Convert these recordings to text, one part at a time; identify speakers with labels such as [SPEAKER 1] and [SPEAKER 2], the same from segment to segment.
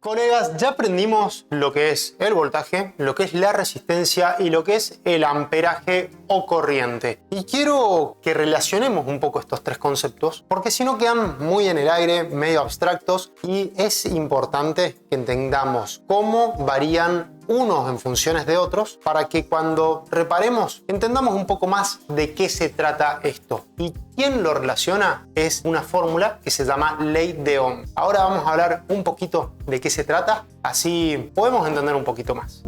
[SPEAKER 1] Colegas, ya aprendimos lo que es el voltaje, lo que es la resistencia y lo que es el amperaje o corriente. Y quiero que relacionemos un poco estos tres conceptos, porque si no quedan muy en el aire, medio abstractos, y es importante que entendamos cómo varían unos en funciones de otros para que cuando reparemos entendamos un poco más de qué se trata esto. Y quien lo relaciona es una fórmula que se llama ley de Ohm. Ahora vamos a hablar un poquito de qué se trata, así podemos entender un poquito más.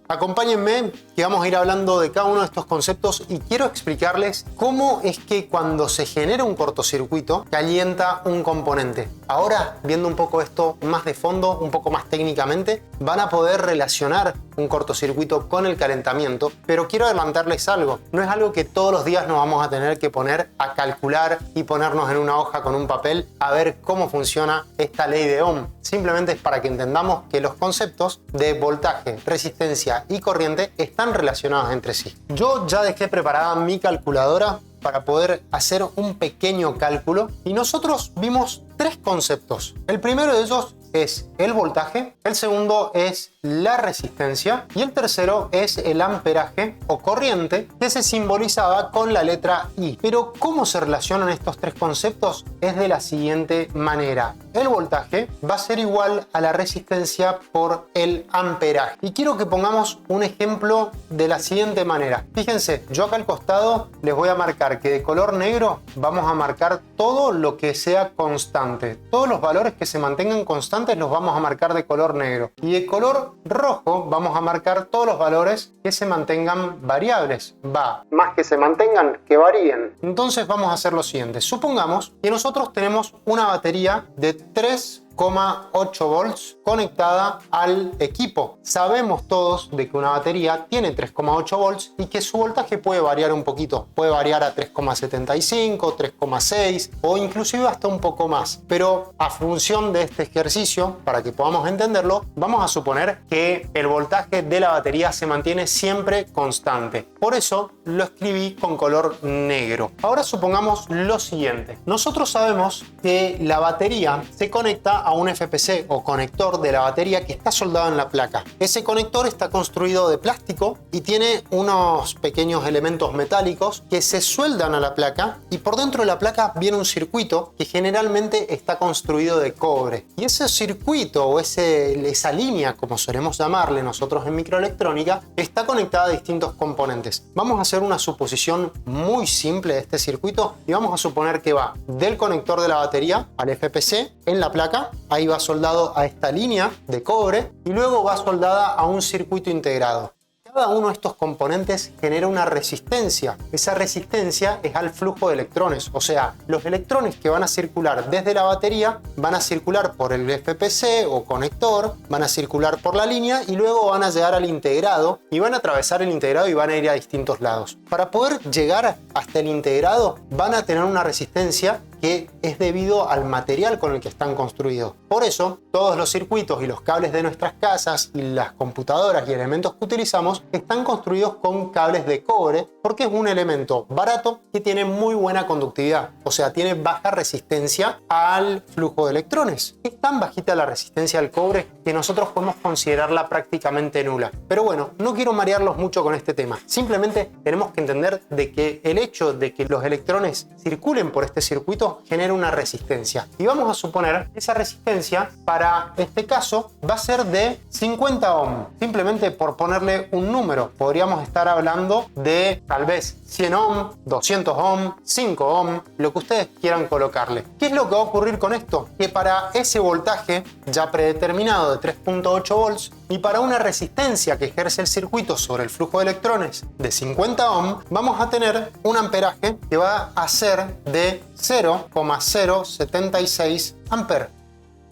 [SPEAKER 1] Acompáñenme que vamos a ir hablando de cada uno de estos conceptos y quiero explicarles cómo es que cuando se genera un cortocircuito calienta un componente. Ahora, viendo un poco esto más de fondo, un poco más técnicamente, van a poder relacionar un cortocircuito con el calentamiento, pero quiero adelantarles algo. No es algo que todos los días nos vamos a tener que poner a calcular y ponernos en una hoja con un papel a ver cómo funciona esta ley de Ohm. Simplemente es para que entendamos que los conceptos de voltaje, resistencia y corriente están relacionados entre sí. Yo ya dejé preparada mi calculadora para poder hacer un pequeño cálculo y nosotros vimos tres conceptos. El primero de ellos es el voltaje, el segundo es la resistencia y el tercero es el amperaje o corriente, que se simbolizaba con la letra I. Pero ¿cómo se relacionan estos tres conceptos? Es de la siguiente manera. El voltaje va a ser igual a la resistencia por el amperaje. Y quiero que pongamos un ejemplo de la siguiente manera. Fíjense, yo acá al costado les voy a marcar que de color negro vamos a marcar todo lo que sea constante. Todos los valores que se mantengan constantes los vamos a marcar de color negro. Y de color rojo vamos a marcar todos los valores que se mantengan variables. Más que se mantengan, que varíen. Entonces vamos a hacer lo siguiente. Supongamos que nosotros tenemos una batería de 3,8 volts conectada al equipo. Sabemos todos de que una batería tiene 3,8 volts y que su voltaje puede variar un poquito. Puede variar a 3,75, 3,6 o inclusive hasta un poco más. Pero a función de este ejercicio, para que podamos entenderlo, vamos a suponer que el voltaje de la batería se mantiene siempre constante. Por eso lo escribí con color negro. Ahora supongamos lo siguiente. Nosotros sabemos que la batería se conecta a un FPC o conector de la batería que está soldado en la placa. Ese conector está construido de plástico y tiene unos pequeños elementos metálicos que se sueldan a la placa y por dentro de la placa viene un circuito que generalmente está construido de cobre. Y ese circuito o esa línea, como solemos llamarle nosotros en microelectrónica, está conectada a distintos componentes. Vamos a hacer una suposición muy simple de este circuito y vamos a suponer que va del conector de la batería al FPC en la placa. Ahí va soldado a esta línea de cobre y luego va soldada a un circuito integrado. Cada uno de estos componentes genera una resistencia. Esa resistencia es al flujo de electrones, o sea, los electrones que van a circular desde la batería van a circular por el FPC o conector, van a circular por la línea y luego van a llegar al integrado y van a atravesar el integrado y van a ir a distintos lados. Para poder llegar hasta el integrado van a tener una resistencia que es debido al material con el que están construidos. Por eso, todos los circuitos y los cables de nuestras casas y las computadoras y elementos que utilizamos están construidos con cables de cobre porque es un elemento barato que tiene muy buena conductividad, o sea, tiene baja resistencia al flujo de electrones. Es tan bajita la resistencia al cobre que nosotros podemos considerarla prácticamente nula. Pero bueno, no quiero marearlos mucho con este tema. Simplemente tenemos que entender de que el hecho de que los electrones circulen por este circuito genera una resistencia. Y vamos a suponer que esa resistencia para este caso va a ser de 50 ohm. Simplemente por ponerle un número, podríamos estar hablando de tal vez 100 ohm, 200 ohm, 5 ohm, lo que ustedes quieran colocarle. ¿Qué es lo que va a ocurrir con esto? Que para ese voltaje ya predeterminado de 3,8 volts y para una resistencia que ejerce el circuito sobre el flujo de electrones de 50 ohm, vamos a tener un amperaje que va a ser de 0,076 amperes.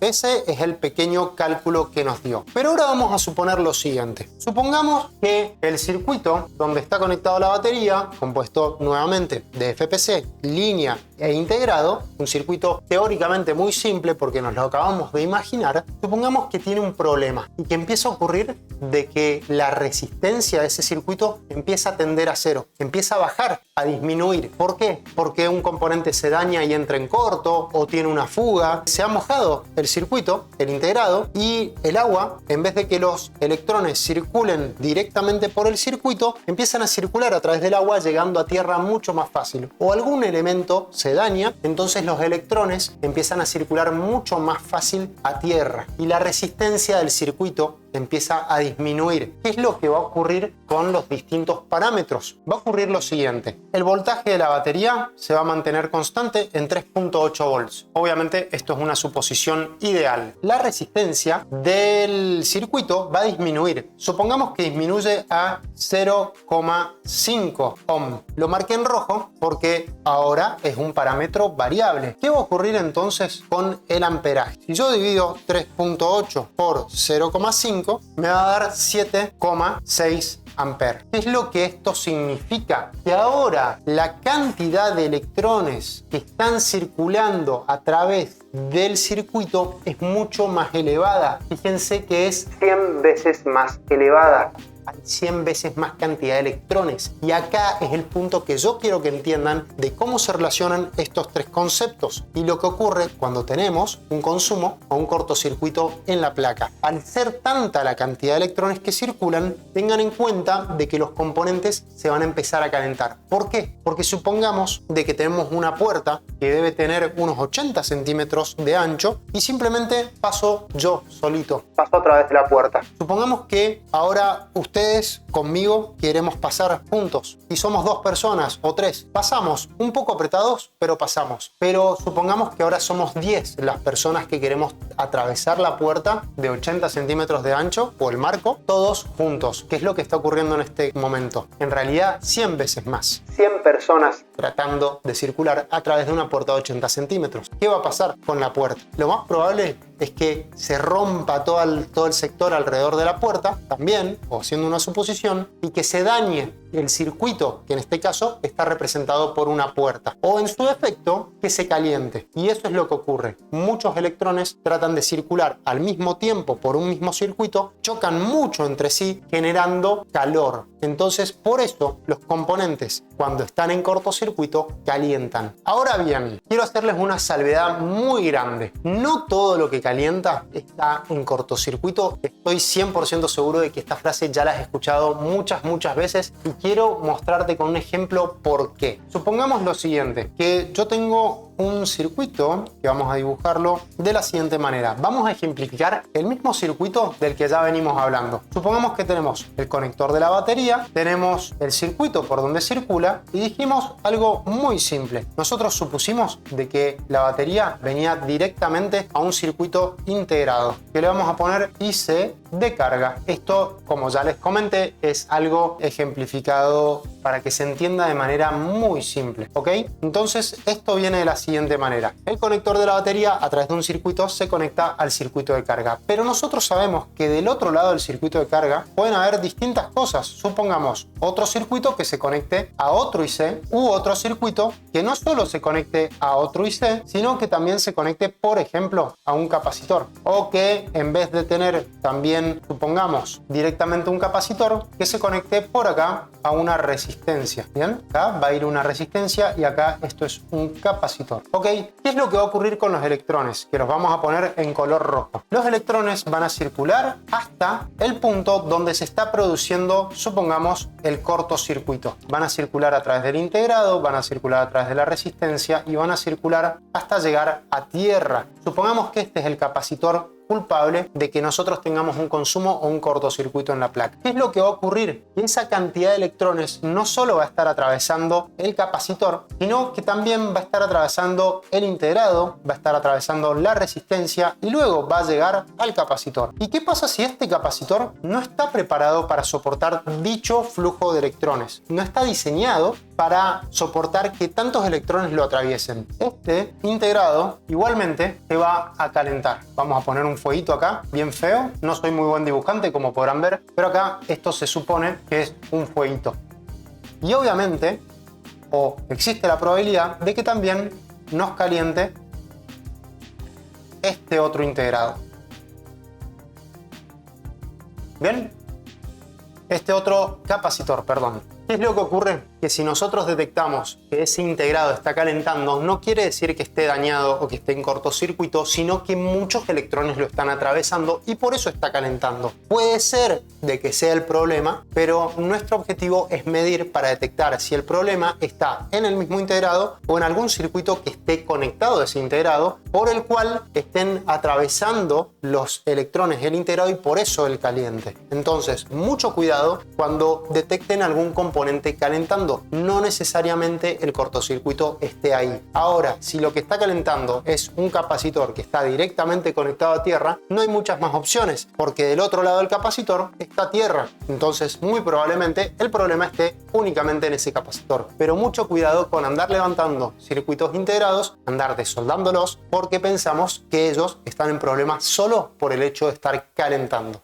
[SPEAKER 1] Ese es el pequeño cálculo que nos dio. Pero ahora vamos a suponer lo siguiente. Supongamos que el circuito donde está conectado la batería, compuesto nuevamente de FPC, línea e integrado, un circuito teóricamente muy simple porque nos lo acabamos de imaginar, supongamos que tiene un problema y que empieza a ocurrir de que la resistencia de ese circuito empieza a tender a cero, empieza a bajar, a disminuir. ¿Por qué? Porque un componente se daña y entra en corto o tiene una fuga, se ha mojado el circuito, el integrado, y el agua, en vez de que los electrones circulen directamente por el circuito, empiezan a circular a través del agua llegando a tierra mucho más fácil. O algún elemento se daña, entonces los electrones empiezan a circular mucho más fácil a tierra y la resistencia del circuito empieza a disminuir. ¿Qué es lo que va a ocurrir con los distintos parámetros? Va a ocurrir lo siguiente. El voltaje de la batería se va a mantener constante en 3.8 volts. Obviamente esto es una suposición ideal. La resistencia del circuito va a disminuir. Supongamos que disminuye a 0,5 ohm. Lo marqué en rojo porque ahora es un parámetro variable. ¿Qué va a ocurrir entonces con el amperaje? Si yo divido 3.8 por 0,5 me va a dar 7,6 amperes. ¿Qué es lo que esto significa? Que ahora la cantidad de electrones que están circulando a través del circuito es mucho más elevada. Fíjense que es 100 veces más elevada. Hay 100 veces más cantidad de electrones. Y acá es el punto que yo quiero que entiendan de cómo se relacionan estos tres conceptos y lo que ocurre cuando tenemos un consumo o un cortocircuito en la placa. Al ser tanta la cantidad de electrones que circulan, tengan en cuenta de que los componentes se van a empezar a calentar. ¿Por qué? Porque supongamos de que tenemos una puerta que debe tener unos 80 centímetros de ancho y simplemente paso yo solito, paso a través de la puerta. Supongamos que ahora ustedes conmigo queremos pasar juntos y somos dos personas o tres. Pasamos un poco apretados, pero pasamos. Pero supongamos que ahora somos 10 las personas que queremos atravesar la puerta de 80 centímetros de ancho o el marco, todos juntos. ¿Qué es lo que está ocurriendo en este momento? En realidad 100 veces más. 100 personas tratando de circular a través de una puerta de 80 centímetros. ¿Qué va a pasar con la puerta? Lo más probable es que se rompa todo el sector alrededor de la puerta también, o siendo una suposición, y que se dañe el circuito, que en este caso está representado por una puerta, o en su defecto que se caliente. Y eso es lo que ocurre. Muchos electrones tratan de circular al mismo tiempo por un mismo circuito, chocan mucho entre sí generando calor. Entonces por eso los componentes cuando están en cortocircuito calientan. Ahora bien, quiero hacerles una salvedad muy grande. No todo lo que calienta está en cortocircuito. Estoy 100% seguro de que esta frase ya la has escuchado muchas veces y quiero mostrarte con un ejemplo por qué. Supongamos lo siguiente, que yo tengo un circuito que vamos a dibujarlo de la siguiente manera. Vamos a ejemplificar el mismo circuito del que ya venimos hablando. Supongamos que tenemos el conector de la batería, tenemos el circuito por donde circula y dijimos algo muy simple. Nosotros supusimos de que la batería venía directamente a un circuito integrado, que le vamos a poner IC de carga. Esto, como ya les comenté, es algo ejemplificado para que se entienda de manera muy simple, ¿ok? Entonces esto viene de la siguiente manera. El conector de la batería a través de un circuito se conecta al circuito de carga, pero nosotros sabemos que del otro lado del circuito de carga pueden haber distintas cosas. Supongamos otro circuito que se conecte a otro IC u otro circuito que no solo se conecte a otro IC, sino que también se conecte, por ejemplo, a un capacitor, o que en vez de tener también, supongamos, directamente un capacitor, que se conecte por acá a una resistencia. Bien, acá va a ir una resistencia y acá esto es un capacitor. Ok, ¿qué es lo que va a ocurrir con los electrones? Que los vamos a poner en color rojo. Los electrones van a circular hasta el punto donde se está produciendo, supongamos, el cortocircuito. Van a circular a través del integrado, van a circular a través de la resistencia y van a circular hasta llegar a tierra. Supongamos que este es el capacitor culpable de que nosotros tengamos un consumo o un cortocircuito en la placa. ¿Qué es lo que va a ocurrir? Esa cantidad de electrones no solo va a estar atravesando el capacitor, sino que también va a estar atravesando el integrado, va a estar atravesando la resistencia y luego va a llegar al capacitor. ¿Y qué pasa si este capacitor no está preparado para soportar dicho flujo de electrones? No está diseñado para soportar que tantos electrones lo atraviesen. Este integrado igualmente se va a calentar. Vamos a poner un fueguito acá, bien feo. No soy muy buen dibujante, como podrán ver, pero acá esto se supone que es un fueguito. Y obviamente, o existe la probabilidad de que también nos caliente este otro integrado. Bien, este otro capacitor, perdón. ¿Qué es lo que ocurre? Que si nosotros detectamos que ese integrado está calentando, no quiere decir que esté dañado o que esté en cortocircuito, sino que muchos electrones lo están atravesando y por eso está calentando. Puede ser de que sea el problema, pero nuestro objetivo es medir para detectar si el problema está en el mismo integrado o en algún circuito que esté conectado a ese integrado, por el cual estén atravesando los electrones del integrado y por eso el caliente. Entonces, mucho cuidado cuando detecten algún componente calentando. No necesariamente el cortocircuito esté ahí. Ahora, si lo que está calentando es un capacitor que está directamente conectado a tierra, no hay muchas más opciones, porque del otro lado del capacitor está tierra. Entonces, muy probablemente el problema esté únicamente en ese capacitor. Pero mucho cuidado con andar levantando circuitos integrados, andar desoldándolos, porque pensamos que ellos están en problemas solo por el hecho de estar calentando.